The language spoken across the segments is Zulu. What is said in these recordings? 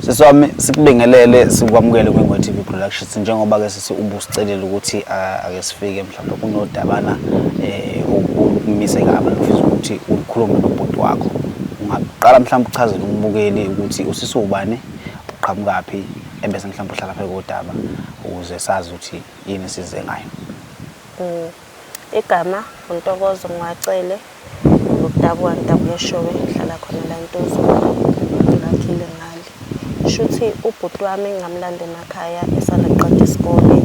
Siswami sikubingelele sikwamukele kweNgwe TV Productions njengoba ke sithi ubusicelela ukuthi ake sifike mhlawumbe kunodabana ukumise kabi ufisa ukuthi ukhulume nobhuti wakho. Ungaqala mhlawumbe uchazele umbukeli ukuthi usisi ubani uqhamukaphi ebese mhlawumbe uhlala phe kodaba ukuze sazi ukuthi yini size ngayo. Igama uNtokozo Ngwacele ukudabwa Ntabu Yeshowe ngihlala khona la eNtozo ngakhile ngale. Shuthi ubhuti wami ngamlanda emakhaya esanda kuqeda isikole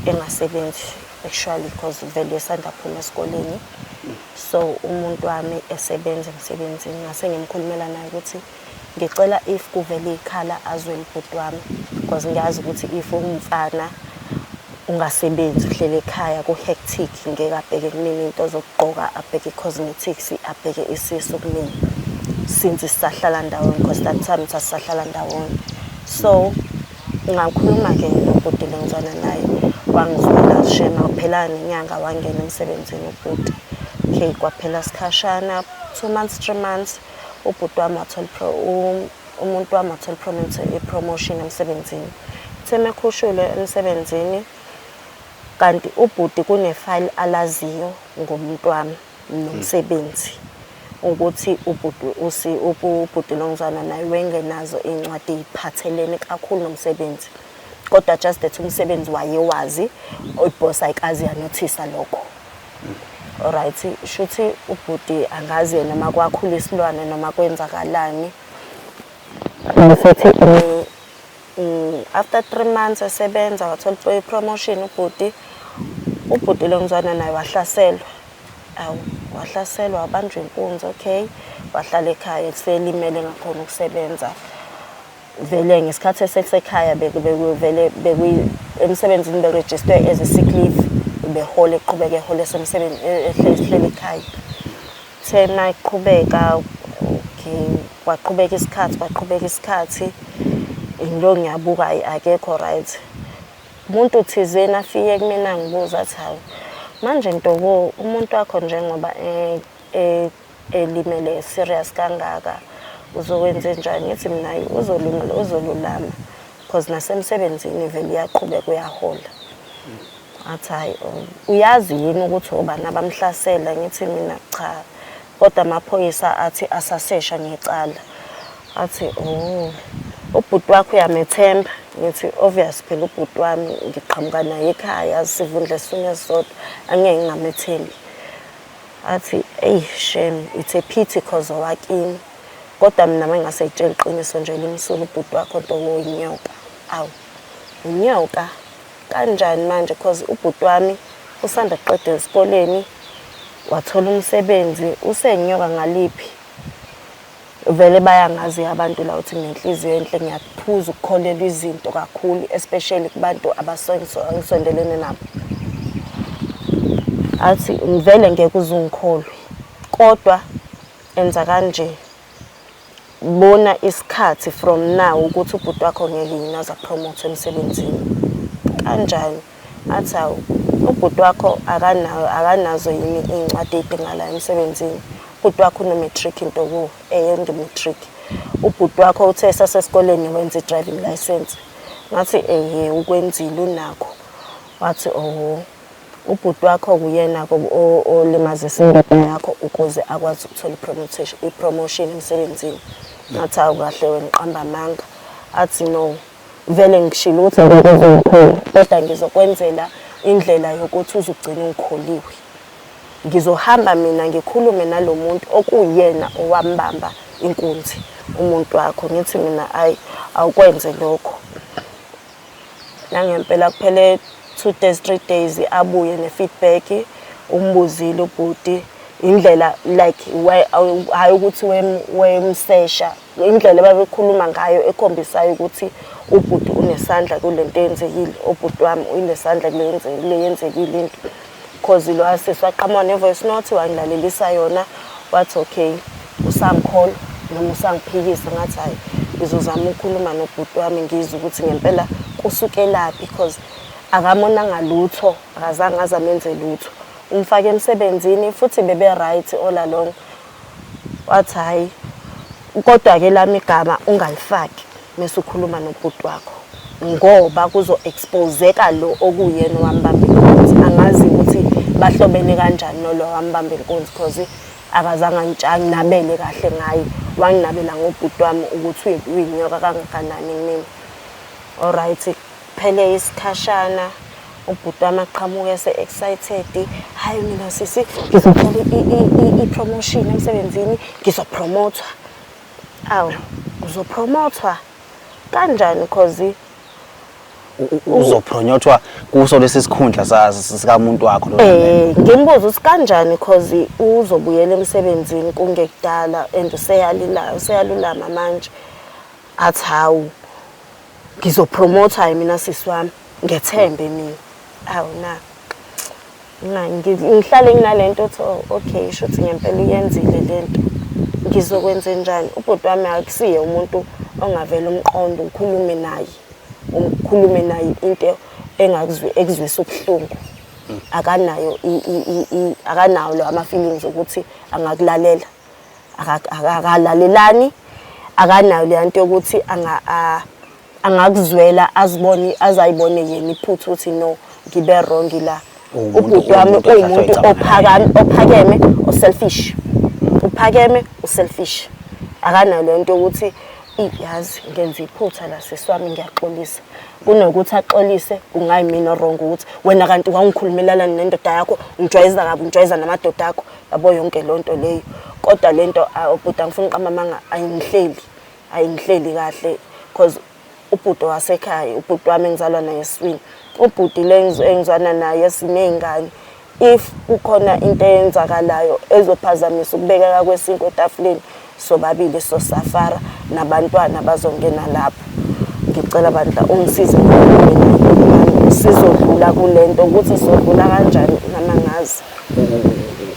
engasebenzi actually because vele esanda phuma esikoleni. So umuntu wami esebenza emsebenzini ngase ngimkhulumela naye ukuthi ngicela if kuvele ikhala azwe ubhuti wami because ngiyazi ukuthi if umfana ungasebenzi uhlele ekhaya ku hectic ngeke abheke kumina into zokugqoka abheke cosmetics abheke isiso kumina since sisahlala ndawonye because that time sasihlala ndawonye. So ngakhuluma ke nobhuti lengizwana naye wangizwela shema kuphela inyanga wangena emsebenzini ubhuti. Okay kwaphela sikhashana 2 months 3 months ubhuti wami wathola umuntu wami wathola promotion emsebenzini. Semekhushule emsebenzini kanti ubhuti kunefile alaziyo ngomuntu wami nomsebenzi ukuthi ubhuti longizwana naye wengenazo incwadi eziphathelene kakhulu nomsebenzi kodwa just that umsebenzi wayewazi uboss ayikazi yanothisa lokho. Alright shuthi ubhuti angazi yena makwakhula isilwane noma kwenzakalani ngisethi after 3 months esebenza wathola promotion ubhuti longizwana naye wahlaselwa wabanjwa inkunzi. Okay wahlala ekhaya kuselimele ngakhona ukusebenza vele ngesikhathi esesekhaya vele emsebenzini beregister as a sick leave behole eqhubeka ehole semsebenzi ehleli ekhaya. Thena iqhubeka okay waqhubeka isikhathi into ngiyabuka akekho right. Umuntu thizena afike kumina ngibuza athi hawu manje Ntobo umuntu wakho njengoba elimele serious kangaka uzokwenza njani? Ngithi mina uzolulama because nasemsebenzini vele iyaqhubeka uyahola. Athi hayi uyazi yini ukuthi ubani abamhlasela? Ngithi mina cha kodwa amaphoyisa athi asasesha ngecala. Athi ubhuti wakho uyamethemba? Ngithi obvious phela ubhuti wami ngiqhamuka naye ekhaya sivundle sonke sodwa angeke ngamethembi. Athi shame it's a pity because wakini kodwa mina mangasayitshela iqiniso nje limsula ubhuti wakho Ntobo inyoka. Awu inyoka kanjani manje because ubhuti wami usanda kuqeda esikoleni wathola umsebenzi usenyoka ngaliphi vele bayangazi abantu la uthi ngenhliziyo enhle ngiyaphuza ukukholela izinto kakhulu especially kubantu abasondelene nabo. Athi ngivele ngeke uzungikholwe kodwa enza kanje bona isikhathi from now ukuthi ubhuti wakho ngeke yinaza promote emsebenzini. Kanjani? Athi awu ubhuti wakho akanazo yini incwadi edingala emsebenzini? Ubhuti wakho no matric Ntobo eyendi matric. Ubhuti wakho uthe sasesikoleni wenza i-driving license. Ngathi ukwenzile unakho. Wathi ubhuti wakho kuyena olimazisa indoda yakho ukuze akwazi ukuthola i-promotion emsebenzini. Ngathi awukahle wena qamba amanga. Athi no vele ngishilo ukuthi ngeke uzongikholwa kodwa ngizokwenzela indlela yokuthi uzugcina ungikholiwe. Ngizohamba mina ngikhulume nalomuntu okuyena owambamba inkunzi umuntu wakho. Ngithi mina awukwenze lokho. Nangempela kuphele 2 days 3 days abuye ne-feedback umbuzile ubhuti indlela like hayi ukuthi wemsesha indlela babekhuluma ngayo ekhombisayo ukuthi ubhuti unesandla kulento eyenzekile. Ubhuti wami unesandla kule yenzekile into because lo aseswaqhamuka ne-voice note wangilalelisa yona wathi okay usangikhola noma usangiphikisa. Ngathi hayi ngizozama ukukhuluma nobhuti wami ngizwe ukuthi ngempela kusukelaphi because akamonanga lutho akazange azamenze lutho umfake emsebenzini futhi bebe right all along. Wathi hayi kodwa ke lami igama ungalifaki mase ukhuluma nobhuti wakho ngoba kuzo-exposeka lo okuyena owambamba inkunzi. Angazi ukuthi bahlobene kanjani nolo wambamba inkunzi because akazange anginabele kahle ngaye. Wanginabela ngobhuti wami ukuthi uyinyoka kangakanani kumina. Alright, phele isikhashana ubhuti wami aqhamuke ese-excited. Hayi mina sisi ngizothola i-promotion emsebenzini, ngizopromothwa. Awu, uzopromothwa kanjani cause uzopromothwa kuso lesi sikhundla sikamuntu wakho lo? Ngimbuza ukuthi kanjani cause uzobuyela emsebenzini kungekudala and useyalulama manje. Athi hawu ngizopromothwa mina sisi wami, ngethembe mina. Awu na ngihlale nginalento uthi okay shothi ngempela uyenzile lento, ngizokwenza njani? Ubhuti wami akusiye umuntu ongavela umqondo ukhulume naye into ekuzwisa ubuhlungu. Akanayo lo ama-feelings ukuthi angakulalela, akalalelani, akanayo le nto yokuthi angakuzwela azayibone yena iphutha ukuthi no ngibe wrong la. Ubhuti wami umuntu ophakeme o-selfish, uphakeme u-selfish. Akanayo le nto yokuthi yazi ngenza iphutha la sisi wami ngiyaxolisa, kunokuthi axolise kungayimina wrong ukuthi wena kanti wangikhulumelana nendoda yakho ungijwayeza kabi, ungijwayeza namadoda akho, yabo yonke lonto leyo. Kodwa lento ubhuti angifuni uqamamanga ayingihleli kahle because ubhuti wasekhaya, ubhuti wami engizalwa naye eswini, ubhuti le engizwana naye siney'ngane. If kukhona into eyenzakalayo ezophazamisa ukubekeka kwesinkwa etafuleni, sobabili sosafara nabantwana bazongena lapho. Ngicela bandla ungisize sizodlula kulento ukuthi sizodlula kanjani namangazi.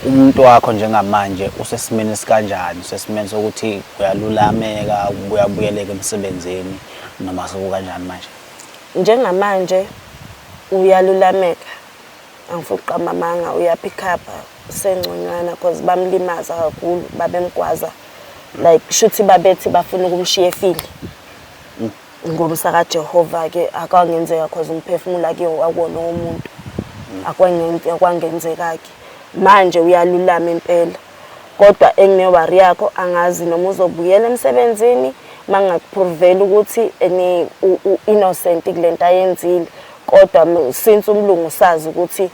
Umuntu wakho njengamanje usesimeni esikanjani? Usesimeni sokuthi uyalulameka, uyabuyeleka emsebenzini noma sekukanjani manje? Njengamanje uyalulameka, angifuni uqamamanga, uyapick up sengconywana because bamlimaza kakhulu, babemgwaza like shuthi babethi bafuna ukumshiya efile. Ngomsa kaJehova ke akwangenzeka because umphefumulo ke wakwona umuntu, akwangenzeka ke. Manje uyalulama impela, kodwa engine-worry yakho angazi noma uzobuyela emsebenzini mangakuprovela ukuthi innocent kulento ayenzile. Kodwa since umlungu sazi ukuthi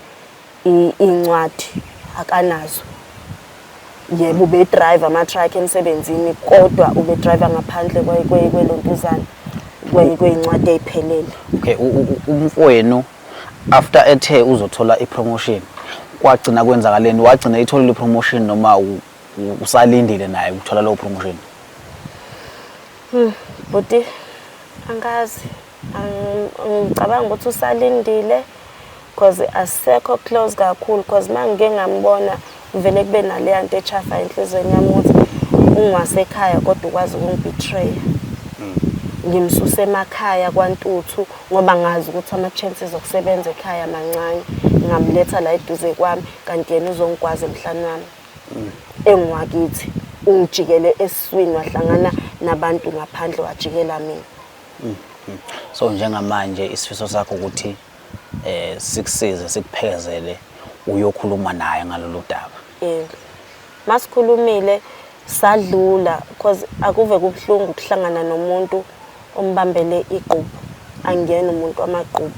incwadi akanazo. Yebo ube-drive ama-truck emsebenzini, kodwa ube-drive ngaphandle kwelontuzana kwey'ncwadi ey'phelele. Okay, umfowenu after ethe uzothola i-promotion kwagcina kwenzakaleni? Wagcina itholile i-promotion noma usalindile naye ukuthola leyo promotion? Buti angazi, ngicabanga ukuthi usalindile because asisekho close kakhulu because mangike ngambona vele kube naleya nto echafa enhlizweni yami ukuthi ungasekhaya kodwa ukwazi ukungibetray. Ngimsuse emakhaya kwaNtuthu ngoba ngazi ukuthi ama-chances okusebenza ekhaya mancane. Ngamletha la eduze kwami kanti yena uzongikwazi emhlanje wami engiwakithi. Ungijikele esiswini wahlangana nabantu ngaphandle wajikela mina. So njengamanje isifiso sakho ukuthi sikusize sikuphekezele uyokhuluma naye ngalolu daba? Masikhulumile sadlula because akuve kubuhlungu ukuhlangana nomuntu ombambele iqhubu, angiyena umuntu wamaqhubu.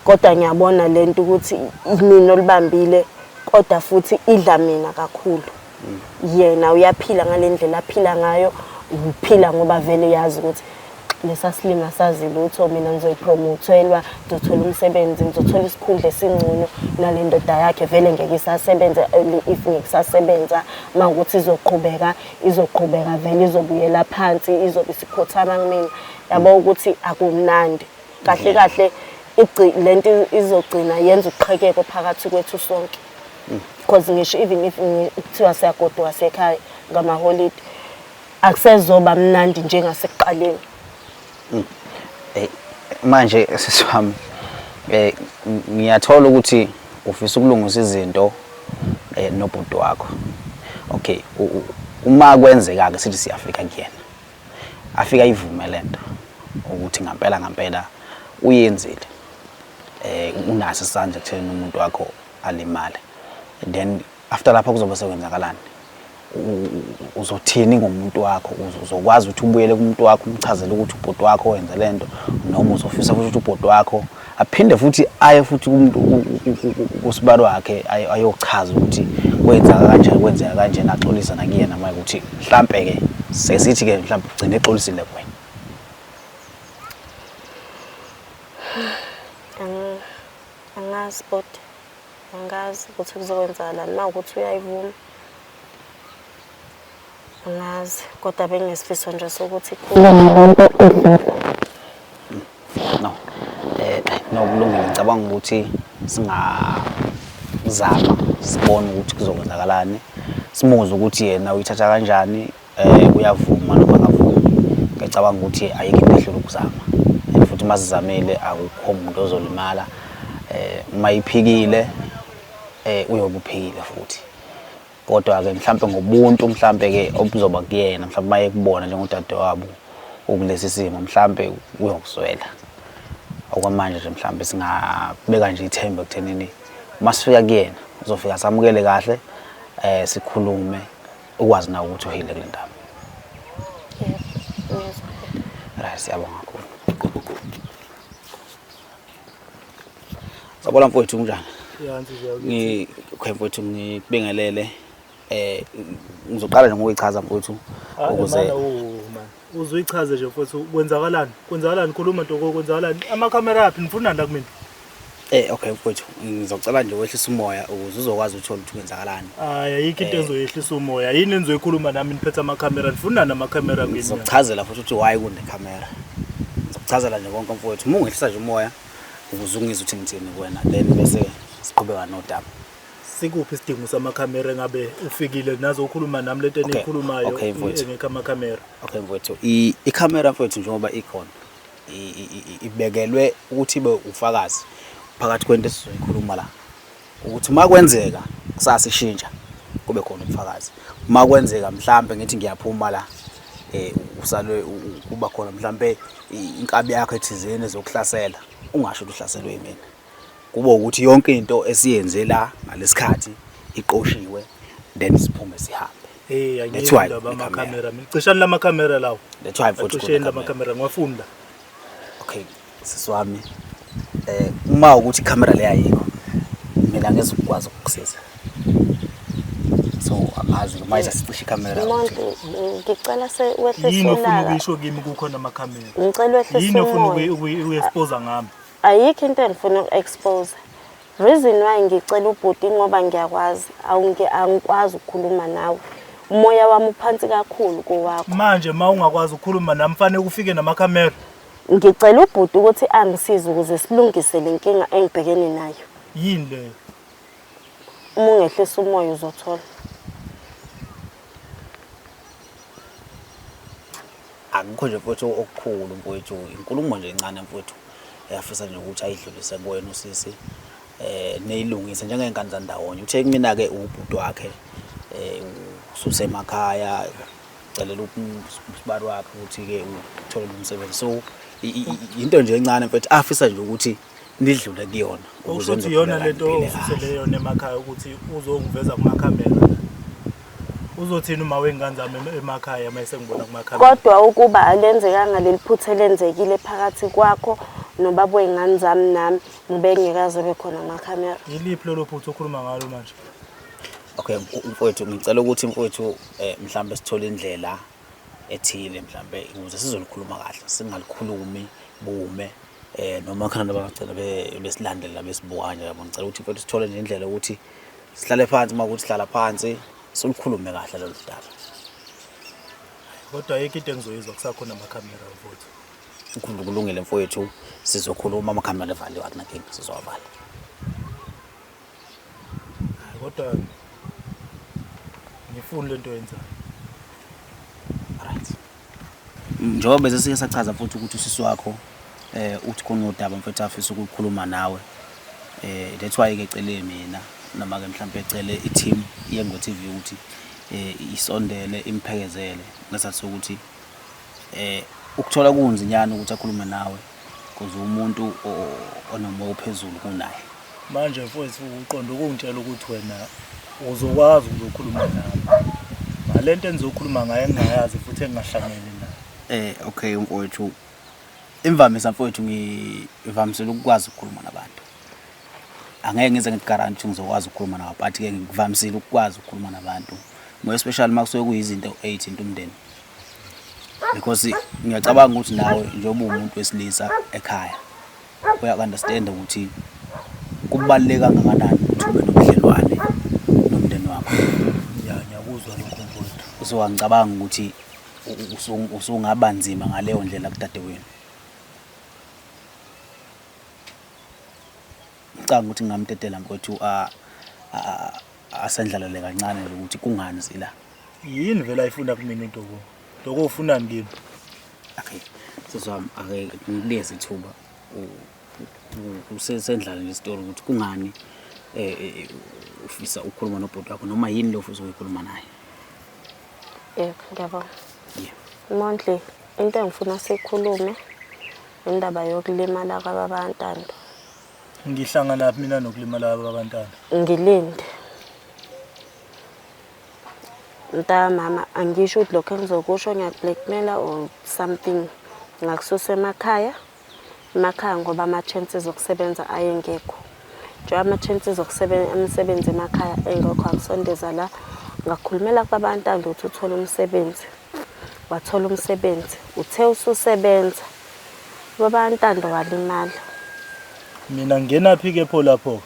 Kodwa ngiyabona lento ukuthi mina olibambile kodwa futhi idla mina kakhulu. Yena uyaphila ngalendlela aphila ngayo, uphila ngoba vele yazi ukuthi lesasilima sazi lutho mina ngizoyipromothelwa, ngizothola umsebenzi, ngizothola isikhundla esingcono nale ndoda yakhe vele ngeke isasebenza. If ngikusasebenza mawukuthi izoqhubeka vele izobuyela phansi, izobe isikhothama kumina. Yabo ukuthi akumnandi kahle kahle lento izogcina yenza uqhekeko phakathi kwethu sonke. Because ngisho even if kuthiwa siyagoduka sekhaya ngama-holiday akusezoba mnandi njengasekuqaleni. Manje sisiwami ngiyathola ukuthi ufisa ukulungisa izinto nobhuti wakho. Okay, uma kwenzeka ke sithi siyafika kuyena afika ayivume lento ukuthi ngampela uyenzile unaso isandla ekutheni umuntu wakho alimale. Then after lapha kuzobe sekwenzakalani? Uzothini ngomuntu wakho? Uzokwazi ukuthi ubuyele kumuntu wakho umchazele ukuthi ubhuti wakho wenza lento, noma uzofisa futhi ukuthi ubhuti wakho aphinde futhi aye futhi kumuntu usibalo wakhe ayochaza ukuthi kwenzeka kanjena axolisa nakuyena manje ukuthi mhlambe ke sesithi ke mhlambe ugcine exolisile kuwena? Angazi bhuti, angazi ukuthi kuzokwenzakalani mawukuthi uyayivuma. Angazi kodwa benginesifiso nje sokuthi no nokulungile. Ngicabanga ukuthi singazama sibone ukuthi kuzokwenzakalani, simuzwe ukuthi yena uyithatha kanjani, uyavuma noma akavumi. Ngicabanga ukuthi ayikho into ehlula ukuzama, futhi masizamile akukho umuntu ozolimala. Uma iphikile uyobe uphikile futhi, kodwa ke mhlambe ngobuntu mhlambe ke obuzoba kuyena mhlambe maye kubona njengodadewabo ukulesi simo mhlambe uyokuzwela. Okwamanje nje mhlambe singabeka nje ithemba ekuthenini masifika kuyena uzofika samukele kahle, sikhulume ukwazi nawe ukuthi uhile kule ndaba. Right, siyabonga kakhulu. Sabona mfowethu kunjani? Mfowethu ngikubingelele. Ngizoqala nje ngokuyichaza mfowethu ukuze uzoyichaze nje mfowethu kwenzakalani khuluma Ntoko, kwenzakalani amakhamera yaphi nifuna la kumina? Okay mfowethu ngizocela nje wehlisa umoya ukuze uzokwazi ukuthola ukuthi kwenzakalani. Ayikho into ezoyehlisa umoya, yini enizoyikhuluma nami niphethe amakhamera, nifuna namakhamera ngini? Ngizokuchazela futhi ukuthi why kunekhamera. Ngizokuchazela nje konke mfowethu. Uma ungehlisa nje umoya ukuze ungizwe ukuthi ngithini kuwena, then bese siqhubeka nodaba. Sikuphi isidingo samakhamera ngabe ufikile nazo ukhuluma nami lento enikhulumayo engekho amakhamera? Okay mfowethu, ikhamera mfowethu njengoba ikhona ibekelwe ukuthi ibe ufakazi phakathi kwento esizoyikhuluma la, ukuthi makwenzeka sasishintsha kube khona ubufakazi. Makwenzeka mhlambe ngithi ngiyaphuma la usalwe kuba khona mhlambe inkabi yakho ethizeni zokuhlasela, ungasho ukuthi uhlaselwe yimina. Kuba ukuthi yonke into esiyenze la ngalesikhathi iqoshiwe then siphume sihambe. That's why amakhamera ngicishana lamakhamera lawo. That's why mfowethu ngicishana lamakhamera ngwafunda. Okay sisiwami, uma ukuthi ikhamera le ayikho mina ngeze ukwazi ukukusiza. So angazi noma isicisha ikhamera. Umuntu ngicela wehlise yini ufuna ulaka. ukuyisho kimi kukhona amakhamera? Ngicela wehlise yini ufuna umoya. uku-expose ngami? Ayikho into engifuna uku-expose. Reason why ngicela ubhuti ngoba ngiyakwazi angikwazi ukukhuluma nawe. Umoya wami uphansi kakhulu kowakho. Manje ungakwazi ukukhuluma nami fanele ufike namakhamera. Ngicela ubhuti ukuthi angisize ukuze silungise le nkinga engibhekene nayo. Yini le? Uma ungehlisa umoya uzothola. Akukho nje mfowethu okukhulu mfowethu, inkulumo nje encane mfowethu eyafisa nje ukuthi ayidlulise kuwena usisi neyilungise njengengane zandawonye. Uthe kumina ke ubhuti wakhe usemakhaya ucelela usibalo wakhe ukuthi ke uthole umsebenzi. So into nje encane mfowethu afisa nje ukuthi nidlule kuyona ukuze nje yona lento ofisele yona emakhaya ukuthi uzongiveza kumakhamera. Uzothina uma wengane zami emakhaya mase ngibona kumakhamera? Kodwa ukuba alenzekanga leliphutha lenzekile phakathi kwakho nobaba wengane zami nami ngibengekaze bekhona amakhamera. Yiliphi lelo phutha okhuluma ngalo manje? Okay mfowethu ngicela ukuthi mfowethu mhlambe sithole indlela ethile mhlambe ukuze sizolikhuluma kahle, singalikhulumi bume noma khona nabacela besilandela besibuka nje. Yabo ngicela ukuthi mfowethu sithole nje indlela ukuthi sihlale phansi, makuthi sihlala phansi solukhulume kahle lolu daba. Kodwa ayikho into engizoyizwa kusakhona amakhamera mfowethu. Kulungile mfowethu, sizokhuluma amakhamera evaliwe akunankinga, sizowavala. Kodwa ngifuna lento yenzayo. Right. Njengoba bese sike sachaza futhi ukuthi usisi wakho uthi khona udaba mfowethu afisa ukukhuluma nawe. That's why ke ecele mina noma ke mhlambe ecele i-team yeNgwe TV ukuthi isondele imphekezele ngesathi ukuthi ukuthola kunzinyana ukuthi akhulume nawe kuze umuntu onomoya ophezulu kunaye. Manje mfowethu uqonda ukungitshela ukuthi wena uzokwazi ukukhuluma nami ngalento enizokhuluma ngayo engingayazi futhi engingahlangene nayo. Okay mfowethu, imvamisa mfowethu ngivamisela ukukwazi ukukhuluma nabantu. Angeke ngize ngikugaranti ukuthi ngizokwazi ukukhuluma nabo, but ke ngivamisile ukukwazi ukukhuluma nabantu, more especially makusuke kuyizinto ezithinta umndeni, because ngiyacabanga ukuthi nawe njengoba umuntu wesilisa ekhaya uya-understand ukuthi kubaluleke kangakanani ukuthi ube nobudlelwane nomndeni wakho. Ngiyakuzwa lokho mfowethu. So angicabanga ukuthi usungaba nzima ngaleyo ndlela kudadewenu. Ngicabanga ukuthi ngingamtetela mfowethu asendlalele kancane ukuthi kungani zila. Yini vele ayifunda kumina into ko? Lokho ufunani kimi? Okay. Seswami ake ngileze ithuba usendlala lesitory ukuthi kungani ufisa ukukhuluma nobhuti wakho noma yini lo ufisa ukukhuluma naye. Yebo, ngiyabona. Mondli, into engifuna sikhulume indaba yokulimala kwabantwana. Ngihlangana laphi mina nokulimala kwabantwana? Ngilinde. Mama, angisho ukuthi lokho engizokusho ngiyablackmaila or something. Ngakususa emakhaya ngoba ama-chances okusebenza ayengekho. Njengoba ama-chances omsebenzi emakhaya engekho akusondeza la. Ngakhulumela kwabantwana ukuthi uthole umsebenzi. Wathola umsebenzi. Uthe ususebenza. Abantwana walimala. Mina ngena phi ke pho lapho?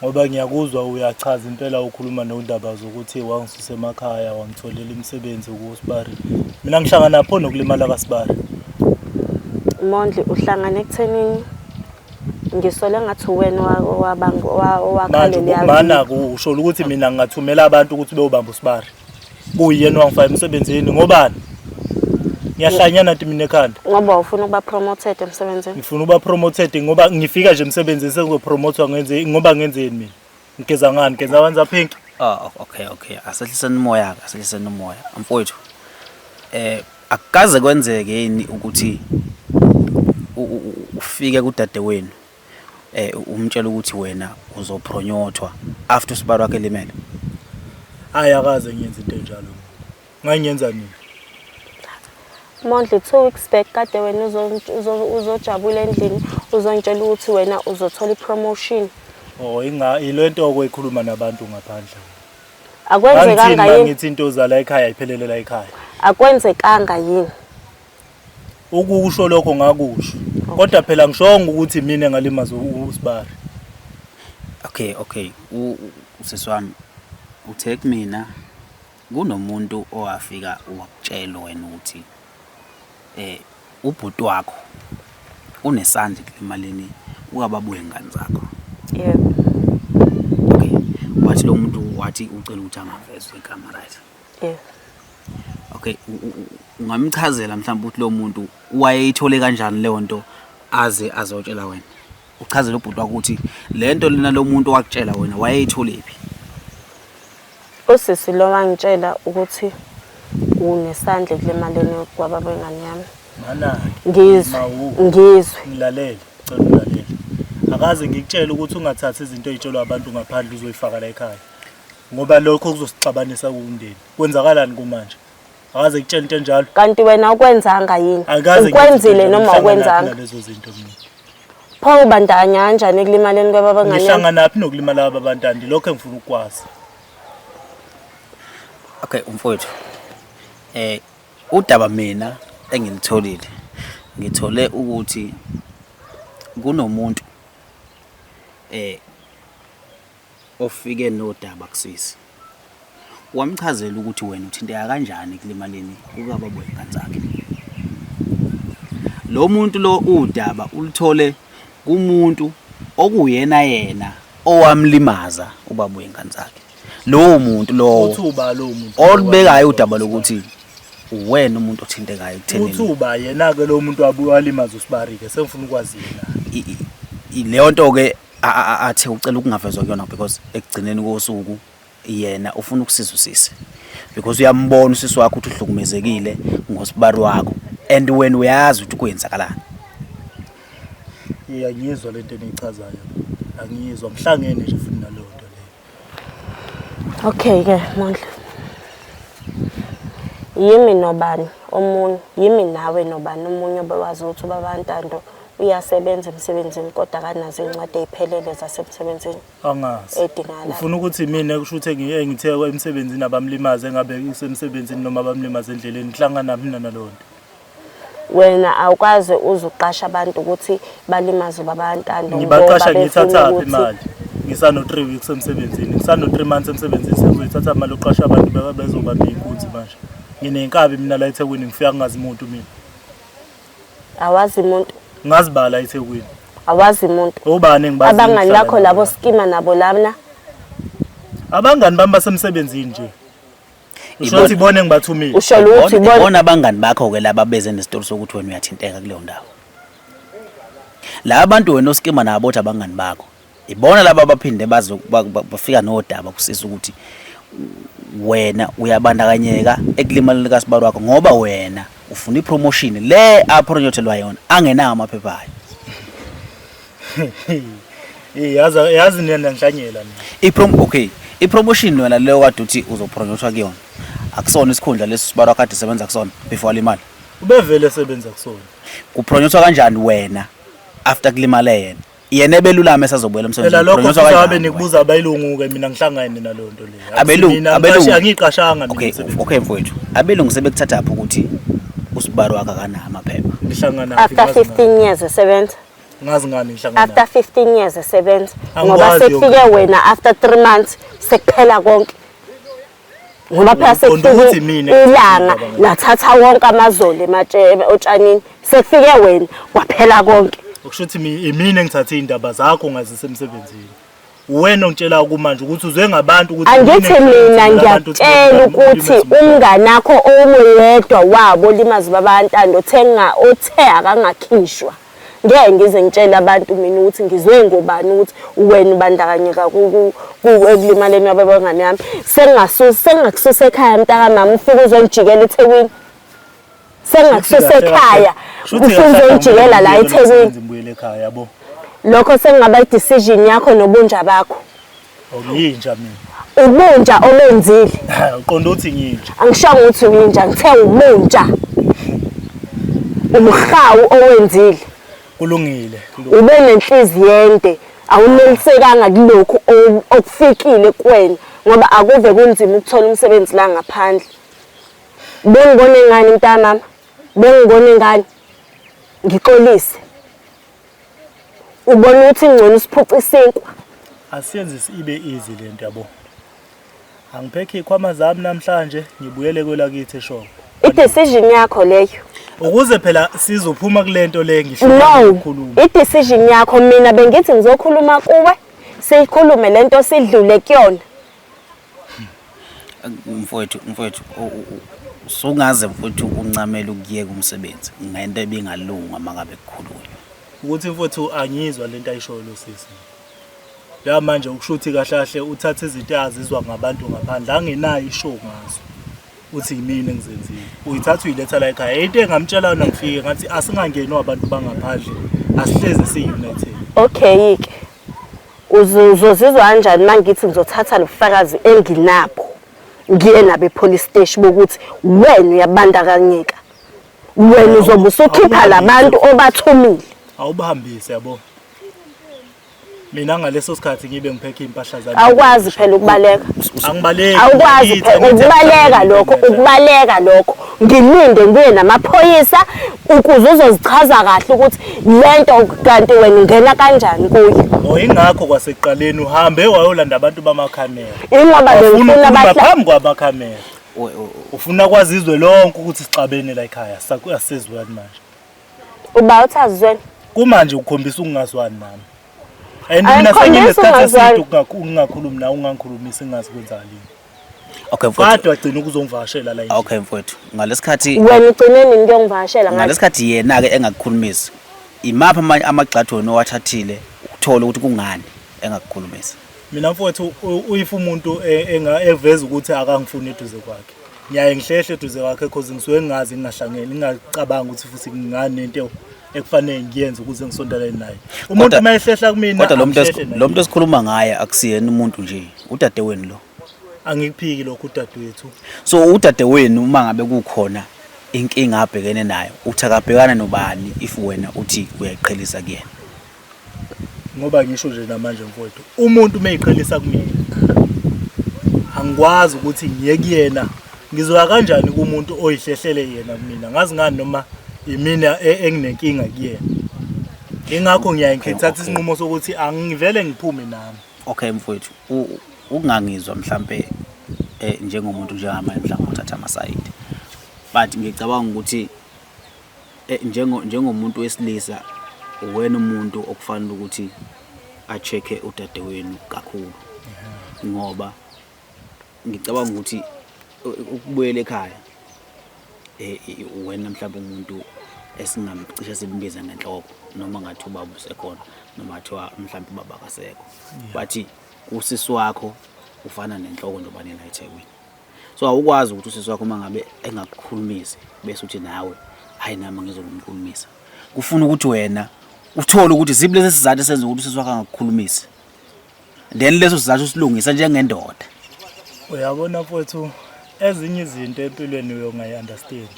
Ngoba ngiyakuzwa uyachaza impela ukhuluma nodaba zokuthi wangisuse emakhaya wangitholela imisebenzi kuSibari. Mina ngihlangana napho nokulimala kaSibari. Mondli uhlangana ekuthenini ngisole ngathi wena owakhalela mana kusho ukuthi mina ngingathumela abantu ukuthi beyobamba uSibari. Kuyena wangifaka emsebenzini ngobani? Ngiyahlanyana nathi mina ekhanda. Ngoba ufuna ukuba promoted emsebenzini. Ngifuna ukuba promoted ngoba ngifika nje emsebenzini sengizopromotewa ngoba ngenzeni mina. Ngigeza ngani? Ngeza wenza pink. Okay. Asehliseni umoya, Mfowethu. Akukaze kwenzeke yini ukuthi ufike kudadewenu umtshela ukuthi wena uzopronyotwa after uSibari wakhe limele? Hayi akaze ngiyenze into enjalo. Ngangiyenza nini? Mondli 2 weeks back kade wena uzojabula endlini uzongitshela ukuthi wena uzothola ipromotion. Ilento okwekhuluma nabantu ngaphandle. Akwenzekanga yini? Ngithi into zala ekhaya iphelele ekhaya. Akwenzekanga yini? Ukusho lokho ngakusho. Kodwa phela ngishonga ukuthi mina ngalimaza uSibari. Okay. Useswami uthe kumina kunomuntu owafika wakutshela wena ukuthi ubhuti wakho unesandla ekulimaleni ukababuye ngani zakho. Yebo. Okay. Wathi lo muntu wathi ucela ukuthi angavezwe igama, right? Yebo. Okay, ungamchazela mhlawumbe ukuthi lo muntu wayeyithole kanjani leyo nto aze azotshela wena. Uchazela ubhuti wakho ukuthi lento lena lo muntu wakutshela wena wayeyitholephi. Usisi lo wangitshela ukuthi unesandla ekulimaleni kwababengane yami. Mana Ngizwe. Ngilalele, cela ulalele. Akaze ngikutshela ukuthi ungathathi izinto ezitshelwa abantu ngaphandle uzoyifaka la ekhaya. Ngoba lokho kuzosixabanisa kumndeni. Kwenzakalani kumanje? Akaze ngitshela into enjalo. Kanti wena ukwenzanga yini? Ukwenzile noma ukwenzanga? Lezo zinto mina. Pho ubandanya kanjani ekulimaleni kwababengane yami? Ngihlangana naphi nokulimala kwabantwana? Lokho engifuna ukwazi. Okay, mfowethu. Udaba mina engilitholile. Ngithole ukuthi kunomuntu ofike nodaba kusisi. Wamchazela ukuthi wena uthinteka kanjani ekulimaleni kukababuye ngani zakhe. Lo muntu lo udaba ulithole kumuntu okuyena owamlimaza ubabuye ngani zakhe. Lowo muntu lo uthuba lo muntu olibekayo udaba lokuthi uwena umuntu othintekayo ekuthenini uthuba yena ke lo muntu walimaza uSibari ke sengifuna ukwazi yena. Leyo nto ke athe ucela ukungavezwa kuyona because ekugcineni kosuku yena ufuna ukusiza usisi. because uyambona usisi wakho ukuthi uhlukumezekile ngosibari wakho and wena uyazi ukuthi kwenzakalani. Ngiyizwa lento enichazayo. Angiyizwa mhlangene nje futhi nalowo nto leyo. Okay ke Mondlo. Yimi nobani omunye, yimi nawe nobani omunye obewazi ukuthi ubabantando uyasebenza emsebenzini kodwa akanazo incwadi eziphelele zasemsebenzini. Angazi. Edingala. Ufuna ukuthi mina kusho ukuthi ngithe emsebenzini abamlimaze ngabe isemsebenzini noma abamlimaze endleleni ngihlangana mina nalowo nto. Wena awukwazi uzuqasha abantu ukuthi balimaze babantando. Ngibaqasha ngithatha imali. Ngisano 3 weeks emsebenzini. Ngisano 3 months emsebenzini sengithatha imali oqasha abantu bezobamba inkunzi manje. Nginenkabi mina la eThekwini ngifika ngazi umuntu mina. Awazi umuntu. Ngazibala eThekwini. Awazi umuntu. Ubani engibazi. Abangani bakho labo skima nabo lana. Abangani bami basemsebenzini nje. Usho ibone ngibathumile. Usho ukuthi ibona abangani bakho ke laba beze nestori sokuthi wena uyathinteka kuleyo ndawo. La abantu wena oskima nabo othi abangani bakho. Ibona laba abaphinde bafika nodaba kusisa ukuthi wena uyabandakanyeka ekulimaleni kaSibari wakho ngoba wena ufuna ipromotion le aphronyotelwa yona angenawo amaphepha ayo. Yazi nina ngihlanyela mina. Okay, ipromotion wena leyo kade uthi uzopronyotwa kuyona. Akusona isikhundla lesi Sibari wakhe kade sebenza kusona before alimala. Ubevele esebenza kusona. Kupronyotwa kanjani wena after kulimale yena? Yena ebelulama esazobuyela emsebenzini. Phela lokho kuzabe nikubuza abayilungu ke mina ngihlangane naloo nto leyo. Abelungu angiqashanga mina. Okay mfowethu. Abelungu sebekuthatha apho ukuthi uSibari wakhe akana amaphepha. Ngihlangana after 15 years esebenza. Ngazi ngani ngihlangana. After 15 years esebenza. Ngoba sekufike wena after 3 months sekuphela konke. Ngoba phela sekufike ilanga lathatha wonke amazolo ematshebe otshanini sekufike wena kwaphela konke. Ukusho ukuthi mina engithathe indaba zakho ngazisemsebenzini. Wena ongitshela ukumanje ukuthi uzwe ngabantu ukuthi angithi mina ngiyatshela ukuthi umngane wakho owuyedwa wabo limazi babantando othe akangakhishwa. Ngeke ngize ngitshela abantu mina ukuthi ngizwe ngobani ukuthi wena ubandakanyeka ekulimaleni wabangane yami. Sengakususa ekhaya mntaka mama ufike uzongijikela eThekwini. Sengakususa ekhaya ufike uzongijikela la eThekwini. Ngibuyele ekhaya yabo. Lokho sengaba i-decision yakho nobunja bakho. Ngiyinja mina. Ubunja obenzile. Uqonda ukuthi ngiyinja. Angishongo ukuthi uyinja ngithe ubunja. Umhawu owenzile. Kulungile. Ube nenhliziyo ende awunelisekanga kulokho okufikile kuwena ngoba akuve kunzima ukuthola umsebenzi la ngaphandle. Bengibone ngani mntamama? Bengibone ngani? Ngixolise. Ubona ukuthi ngcono siphuca isinkwa. Asiyenze ibe easy lento yabo. Angiphekhe ikhwama zami namhlanje ngibuyele kwelakithi eshop. I-decision yakho leyo. Ukuze phela sizophuma kulento le ngihlala ukukhuluma. I-decision yakho mina bengithi ngizokhuluma kuwe sikhulume lento sidlule kuyona. Mfowethu usungaze mfowethu uncamela ukuyeka umsebenzi ngento ebingalunga mangabe kukhulunywa. Ukuthi mfowethu angizwa lento ayishoyo lo sisi. La manje ukushuthi kahlahle uthatha izinto azizwa ngabantu ngaphandle angenayo ishow ngazo. Uthi yimini engizenzile. Uyithatha uyiletha la ekhaya. Into engamtshela wona ngifike ngathi asingangeni abantu bangaphandle. Asihleze siyi-united. Okay ke. Uzozizwa kanjani mangithi ngizothatha lobufakazi enginabo. Ngiye nabe police station bokuthi wena uyabandakanyeka. Wena uzobe usukhipha labantu obathumile. Awubahambise yabo. Mina ngaleso sikhathi ngibe ngiphekhe impahla zami. Awukwazi phela ukubaleka. Angibaleki. Awukwazi phela ukubaleka lokho. Ngilinde ngiye namaphoyisa ukuze uzozichaza kahle ukuthi lento kanti wena ungena kanjani kuyo. Ingakho kwasekuqaleni uhambe wayolanda abantu bamakhamera. Ingoba bengifuna phambi kwamakhamera. Ufuna kwazizwe lonke ukuthi sixabene la ekhaya sakuyasizwana manje. Uba uthazizweni. Kumanje ukukhombisa ukungazwani nami. Mina senginesikhathi eside ungakhulumi na ungangikhulumisi singazi kwenzakalini. Okay mfowethu. Kodwa agcina ukuzongivashela la yini. Okay mfowethu. Ngalesikhathi wena ugcineni ngiyongivashela ngathi. Ngalesikhathi yena ke engakukhulumisi. Imapha amagxathu wena owathathile ukuthola ukuthi kungani engakukhulumisa. Mina mfowethu uyifa umuntu eveza ukuthi akangifuni eduze kwakhe. ngiyaye ngihlehle eduze kwakhe because ngisuke ngingazi ngingahlangene ngingacabanga ukuthi futhi ngingane nento ekufanele ngiyenze ukuze ngisondelane naye. Umuntu mayehlehla kumina kodwa lo muntu esikhuluma ngaye akusiyena umuntu nje udadewenu lo. Angikuphiki lokho udadewethu. So udadewenu uma ngabe kukhona inkinga abhekene nayo uthakabhekana nobani if wena uthi uyayiqhelisa kuyena? Ngoba ngisho nje namanje mfowethu umuntu mayiqhelisa kumina angikwazi ukuthi ngiye kuyena ngizoya kanjani kumuntu oyihlehlele yena kumina ngazi ngani noma imina enginenkinga kuyena. Ingakho ngiyayikhetha isinqumo sokuthi angivele ngiphume nami. Okay mfowethu ukungangizwa mhlambe njengomuntu njengamanje mhlawumbe uthatha amasayidi, but ngicabanga ukuthi njengomuntu wesilisa wena umuntu okufanele ukuthi a-check-e udadewenu kakhulu ngoba ngicabanga ukuthi ukubuyela ekhaya wena mhlawumbe umuntu esingamcishe simbiza ngenhloko noma ngathi ubaba usekhona noma kuthiwa mhlawumbe ubaba akasekho, but usisi wakho ufana nenhloko njengoba nina eThekwini. So awukwazi ukuthi usisi wakho mangabe engakukhulumisi bese uthi nawe hayi nami ngizomkhulumisa. Kufuna ukuthi wena uthole ukuthi ziphi lezi sizathu esenza ukuthi usisi wakho angakukhulumisi, then leso sizathu usilungisa njengendoda. Uyabona mfowethu ezinye izinto empilweni uyongayi-understand.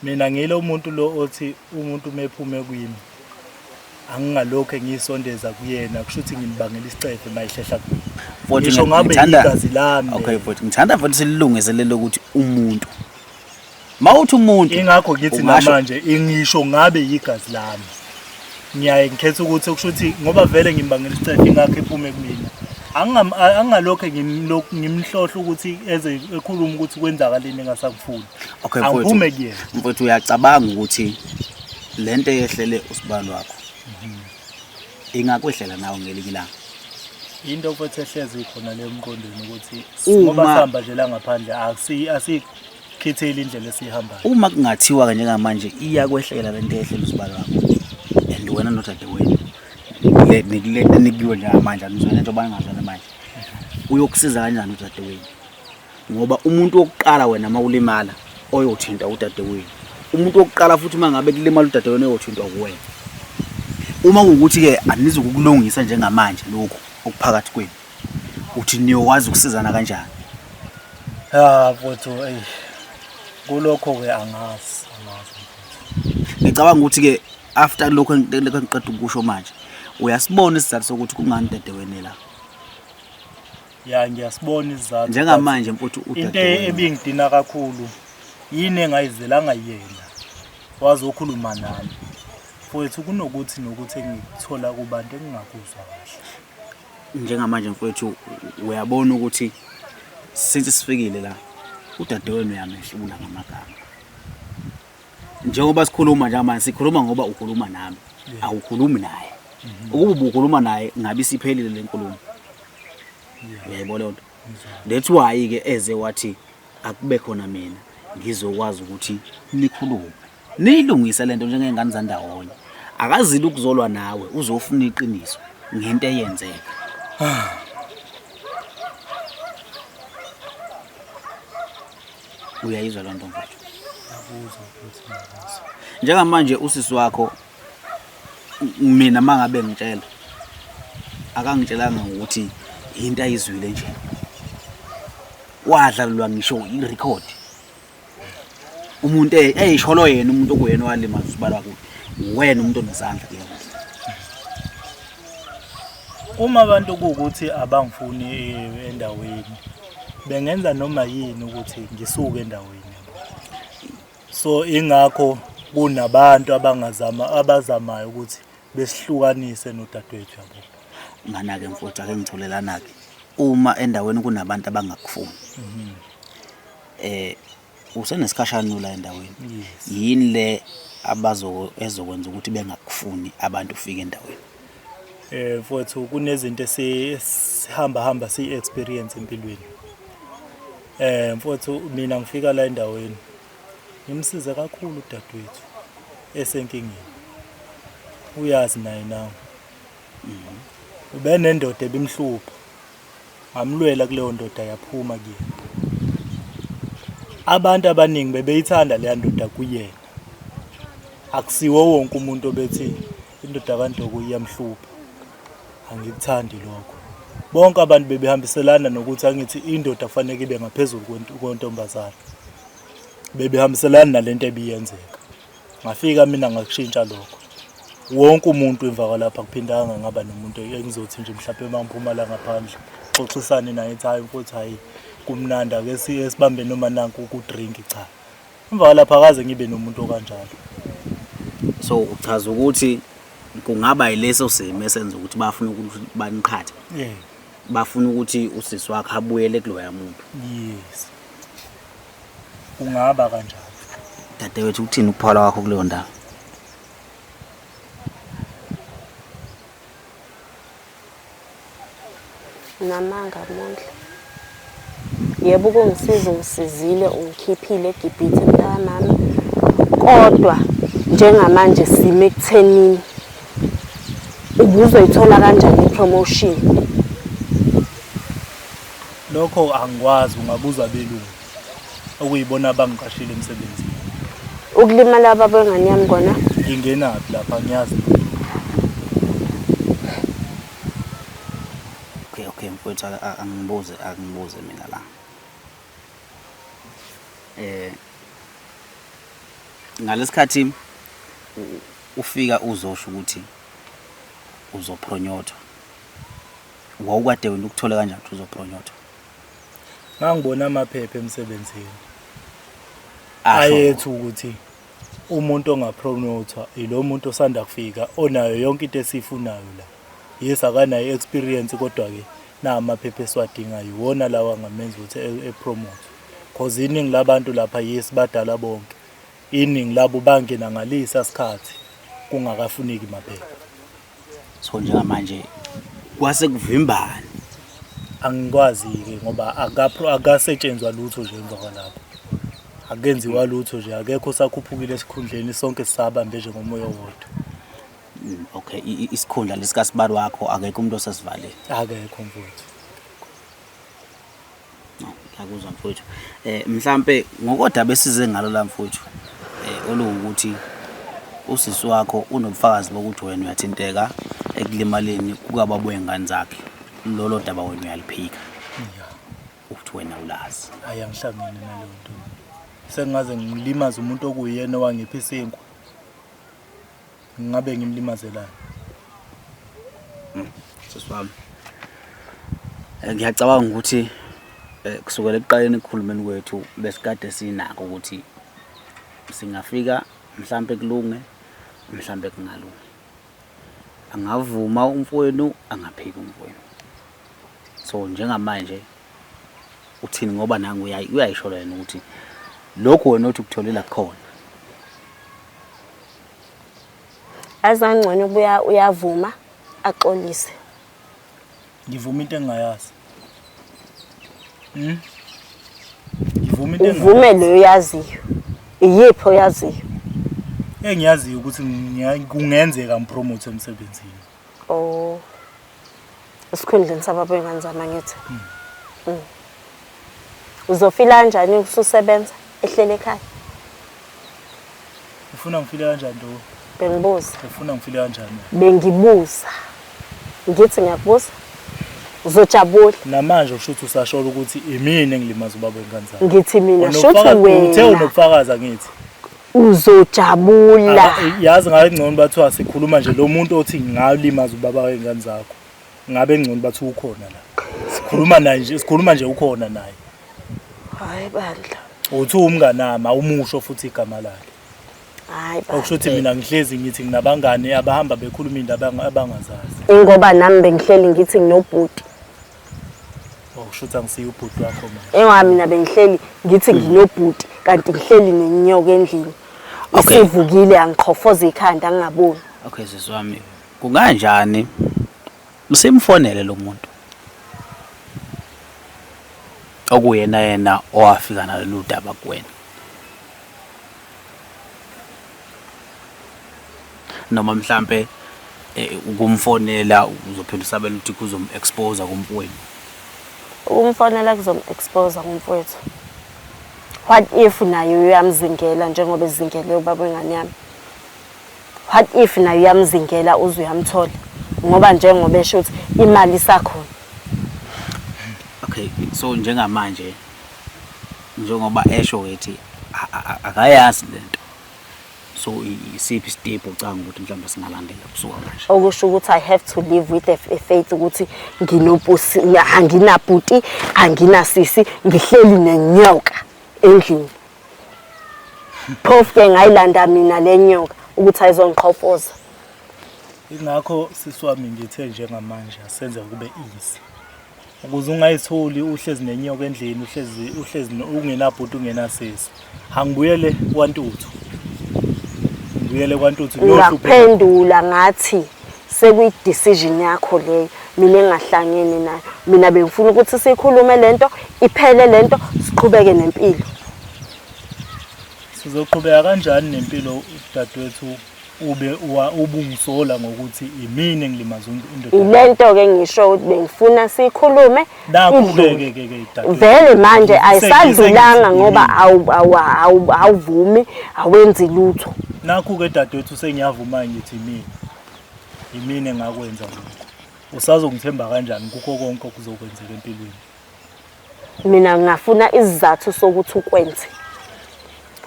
Mina ngilo umuntu lo othi umuntu mephume kimi angingalokho ngiyisondeza kuyena kusho ukuthi ngimbangela isicefe mayihlehla kimi. Ngisho ngabe igazi lami. Okay futhi ngithanda futhi silungiselele ukuthi umuntu mawuthi umuntu ingakho ngithi namanje ingisho ngabe igazi lami ngiyaye ngikhetha ukuthi kusho ukuthi ngoba vele ngimbangela isicefe ingakho ephume kumina angalokho ngimhlohla ukuthi eze ekhuluma ukuthi kwenzakaleni engasakufuni. Okay angiphume kuyena. Mfowethu uyacabanga ukuthi lento eyehlele usibalo wakho ingakwehlela nawe ngelinye ilanga? Into futhi ehlezi ikhona le emqondweni ukuthi ngoba sihamba nje la ngaphandle asikhetheli indlela esihambayo. Uma kungathiwa njengamanje iyakwehlela lento eyehlele usibalo wakho and wena nodadewenu le nikiwe njengamanje anizwana njengoba ningazwana manje uyokusiza kanjani udadewenu? Ngoba umuntu wokuqala wena mawulimala oyothinta udadewenu, umuntu wokuqala futhi mangabe kulimala udadewenu oyothintwa kuwena. Uma ukuthi ke anizokulungisa njengamanje lokho okuphakathi kwenu uthi niyokwazi ukusizana kanjani? Mfowethu kulokho ke angazi. Ngicabanga ukuthi ke after lokho ngiqeda ukusho manje uyasibona isizathu sokuthi kungani dadewenu la. Ya ngiyasibona isizathu. Njengamanje mfowethu into ebingidina kakhulu yini engayizelanga yena wazokhuluma nami. Mfowethu kunokuthi engithola kubantu engingakuzwa kahle. Njengamanje mfowethu uyabona ukuthi since sifikile la udadewenu uyamehlula ngamagama. Njengoba sikhuluma njengamanje sikhuluma ngoba ukhuluma nami awukhulumi naye. Ukuba ukhuluma naye ngabe siphelile lenkulumo. Uyayibona lento? That's why ke eze wathi akube khona mina ngizokwazi ukuthi nikhulume niyilungise lento njengengane zandawonye. Akazili ukuzolwa nawe uzofuna iqiniso ngento eyenzeka. Uyayizwa lento mfowethu? Yakuzwa ukuthi njengamanje usisi wakho mina mangabe ngitshela akangitshelanga ukuthi into ayizwile nje. Wadlalwa ngisho irecord. Umuntu eyisholo yena umuntu okuyena walimaza usibalo wakho. Wena umuntu onesandla ke. Uma abantu ukuthi abangifuni endaweni bengenza noma yini ukuthi ngisuke endaweni. So ingakho kunabantu abazamayo ukuthi besihlukanise nodadewethu yabo. Mana ke mfowethu ake ngitholelana ke uma endaweni kunabantu abangakufuni usenesikhashana la endaweni yini le ezokwenza ukuthi bengakufuni abantu ufike endaweni? Mfowethu kunezinto esihamba si-experience empilweni. Mfowethu mina ngifika la endaweni ngimsiza kakhulu udadewethu esenkingeni. Uyazi naye nawe. Ube nendoda ebimhlupha. Ngamlwela kuleyo ndoda yaphuma kuyena. abantu abaningi bebeyithanda leya ndoda kuyena. Akusiwo wonke umuntu obethi indoda kaNdlovu iyamhlupha. Angikuthandi lokho. Bonke abantu bebehambiselana nokuthi angithi indoda kufanele ibe ngaphezulu kwentombazana. Bebehambiselana nalento ebiyenzeka. Ngafika mina ngakushintsha lokho. Wonke umuntu emva kwalapha kuphindanga ngaba nomuntu engizothi nje mhlawumbe mangiphuma la ngaphandle xoxisane naye ethi hayi mfowethu hayi kumnanda ke sibambe noma nanku ukudrink cha. Emva kwalapha akaze ngibe nomuntu okanjalo. So uchaza ukuthi kungaba yileso simo esenza ukuthi bafuna ukuthi baniqhathe. Bafuna ukuthi usisi wakhe abuyele kuloya muntu. Yes. Kungaba kanjalo. Dadewethu uthini ukuphawula kwakho kuleyo ndawo? Namanga Mondla. Yebo kungisiza ungisizile ungikhiphile eGibhithe mntanami. Kodwa njengamanje sime ekuthenini ubuzoyithola kanjani ipromotion? Lokho angikwazi ungabuza belungu. Okuyibona abangiqashile emsebenzini. Ukulimala ababengane yami kona Ngingenaphi lapha ngiyazi. Okay mfowethu angibuze mina la. Ngalesikhathi ufika uzosho ukuthi uzopronyotha. Wawukade wena ukuthola kanjani ukuthi uzopronyotha? Ngangibona amaphepha emsebenzini. Ayethu ukuthi umuntu ongapromotha ilo muntu osanda kufika onayo yonke into esifunayo la. Yes akanayo experience kodwa ke na amaphepha esiwadingayo iwona lawa angamenza ukuthi epromote. Cause iningi labantu lapha yes badala bonke. Iningi labo bangena ngalisa isikhathi kungakafuneki maphepha. So njengamanje kwase kuvimbani. Angikwazi ke ngoba akasetshenzwa lutho nje emva kwalapho. Akenziwa lutho nje akekho sakhuphukile esikhundleni sonke sisabambe nje ngomoya owodwa. Okay isikhundla lesikasibali wakho akekho umuntu osesivalile. Akekho mfowethu. No, ngiyakuzwa mfowethu. Mhlambe ngokodwa besize ngalo la mfowethu. Olukuthi usisi wakho unobufakazi bokuthi wena uyathinteka ekulimaleni kukababuye ngane zakhe. Lolo daba wena uyaliphika. Ukuthi wena ulazi. Ayangihlangene naleyo nto. Sengaze ngilimaza umuntu okuyena wangipha isinkwa. Ngabe ngimlimazelana. Seswami. Ngiyacabanga ukuthi kusukela ekuqaleni ekukhulumeni kwethu besikade sinako ukuthi singafika mhlambe kulunge mhlambe kungalungi. Angavuma umfowenu angaphiki umfowenu. So njengamanje uthini ngoba nangu uyayisho yena ukuthi lokho wena uthi ukutholela khona. azangcono buya uyavuma axolise. Ngivuma into engayazi. Ngivuma into Uvume leyo yaziyo. Iyipho yaziyo. Engiyaziyo ukuthi kungenzeka ngipromote emsebenzini. Oh. Isikhundleni sababuye nganzama ngithi. Uzofila kanjani ususebenza ehlele ekhaya? Ufuna ngifile kanjani do? Bengibuza. Ufuna ngifile kanjani? Bengibuza. Ngithi ngiyakubuza. Uzojabula. Namanje ushuthi usashola ukuthi imini engilimaza ubaba wenkanzana. Ngithi mina shothi wena. Uthe unobufakaza ngithi. Uzojabula. Yazi ngabe ngcono bathiwa sikhuluma nje lo muntu othi ngalimaza ubaba wengane zakho. Ngabe ngcono bathi ukhona la. Sikhuluma nje ukhona naye. Hayi bandla. Uthi umnganama umusho futhi igama lakhe. Hayi bandla. Okushuthi mina ngihlezi ngithi nginabangani abahamba bekhuluma indaba abangazazi. Ingoba nami bengihleli ngithi nginobhuti. Okushuthi angisiyo ubhuti wakho manje. Engami mina bengihleli ngithi nginobhuti kanti ngihleli nenyoka endlini. Isivukile angiqhofoza ikhanda ngingaboni. Okay seswami. Kunganjani? Usemfonele lo muntu. Okuyena owafika nalolu daba kuwena. Noma mhlambe ukumfonela uzophinda usabela ukuthi kuzomexpose kumfowenu. Umfonela kuzomexpose kumfowethu. What if nayo uyamzingela njengoba ezingele ubaba wengane yami? What if nayo uyamzingela uze uyamthola? Ngoba njengoba esho ukuthi imali isakhona. Okay, so njengamanje njengoba esho wethi akayazi lento. So isiphi step ucanga ukuthi mhlawumbe singalandela kusuka manje? Okusho ukuthi I have to live with a faith ukuthi nginopusi, anginabhuti, anginasisi, ngihleli nenyoka endlini. Phofu ke ngayilanda mina lenyoka ukuthi ayizongiqhofoza. Ingakho siswami ngithe njengamanje asenze kube easy. Ukuze ungayitholi uhlezi nenyoka endlini, uhlezi ungenabhuti ungenasisi. Angibuyele kwantuthu. Ngibuyele kwantuthu ngaphendula ngathi sekuyi decision yakho leyo, mina engahlangene nayo. Mina bengifuna ukuthi sikhulume lento, iphele lento, siqhubeke nempilo. Sizoqhubeka kanjani nempilo dadewethu ubungisola ngokuthi imini engilimaza indoda? Ilento ke ngisho ukuthi bengifuna sikhulume. Vele manje ayisadlulanga ngoba awuvumi, awenzi lutho. Nakho ke dadewethu sengiyavuma ngithi imini engakwenza lokho. Usazongithemba kanjani kukho konke okuzokwenzeka empilweni? Mina ngafuna isizathu sokuthi ukwenze.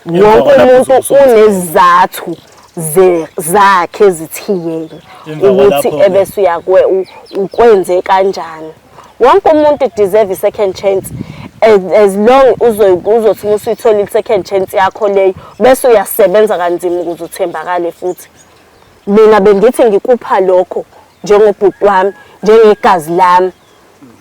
Wonke umuntu unezizathu zakhe ezithiyene ukuthi ebese uyakwe ukwenze kanjani. Wonke umuntu deserve a second chance. As long uzothi usuyithola i-second chance yakho leyo bese uyasebenza kanzima ukuze uthembakale futhi. Mina bengithi ngikupha lokho njengobhuti wami, njengegazi lami,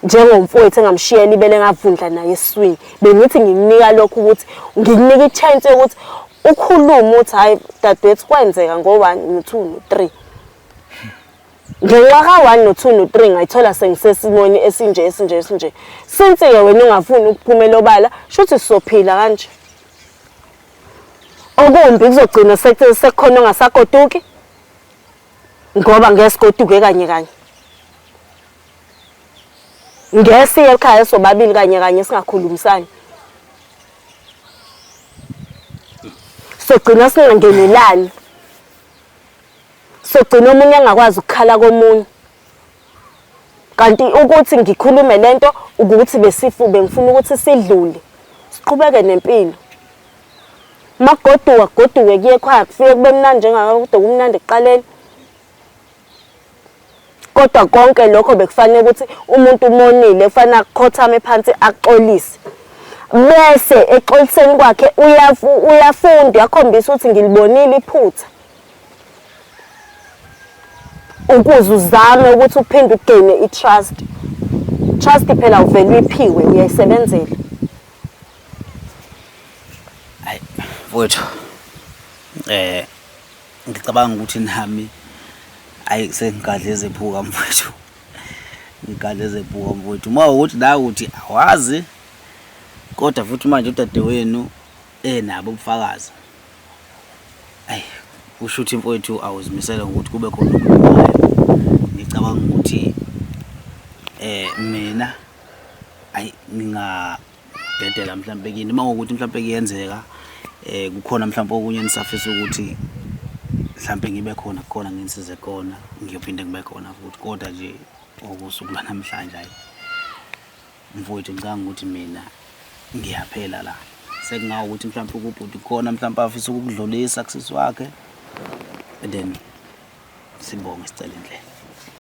njengomfowethu engamshiyela ibele ngavundla naye eswini. Bengithi ngikunika lokho ukuthi ngikunika i-chance ukuthi ukhuluma uthi hayi dadewethu kwenzeka ngo1 no2 no3. Ngenxa ka1 no2 no3 ngayithola sengisesimoni esinje. Since ke wena ungafuni ukuphumela obala, shuthi sizophila kanje. Okumbi kuzogcina sekukhona ongasagoduki ngoba ngesigoduke kanye. Ngesiye ekhaya sobabili kanye singakhulumisani. Sogcina singangenelani. Sogcina umunye angakwazi ukukhala komunye. Kanti ukuthi ngikhulume lento ukuthi bengifuna ukuthi sidlule. Siqhubeke nempilo. Magoduka kuye ekhaya kufike kube mnandi njengakude kumnandi ekuqaleni. Kodwa konke lokho bekufanele ukuthi umuntu umonile kufanele akhothame phansi axolise. Bese exoliseni kwakhe uyafunda yakhombisa ukuthi ngilibonile iphutha. Ukuze uzame ukuthi uphinde ugene i-trust. Trust phela uvela iphiwe uyayisebenzela. Hayi mfowethu, ngicabanga ukuthi nami sengigadleze ephuka mfowethu. Ngigadleze ephuka mfowethu. Uma ukuthi la uthi awazi kodwa futhi manje udadewenu nabo ubufakazi. Ayi usho ukuthi mfowethu awuzimisela ukuthi kube khona okukhulumayo. Ngicabanga ukuthi mina ngingabhedela mhlawumbe kini mangokuthi mhlawumbe kuyenzeka kukhona mhlawumbe okunye nisafisa ukuthi mhlawumbe ngibe khona nginsize khona ngiyophinde ngibe khona futhi kodwa nje okusuku namhlanje hayi mfowethu ngicabanga ukuthi mina ngiyaphela la. Sekungawukuthi mhlawumbe ukubhuti khona mhlawumbe afisa ukudlulisa kusisi wakhe and then sibonge sicela indlela.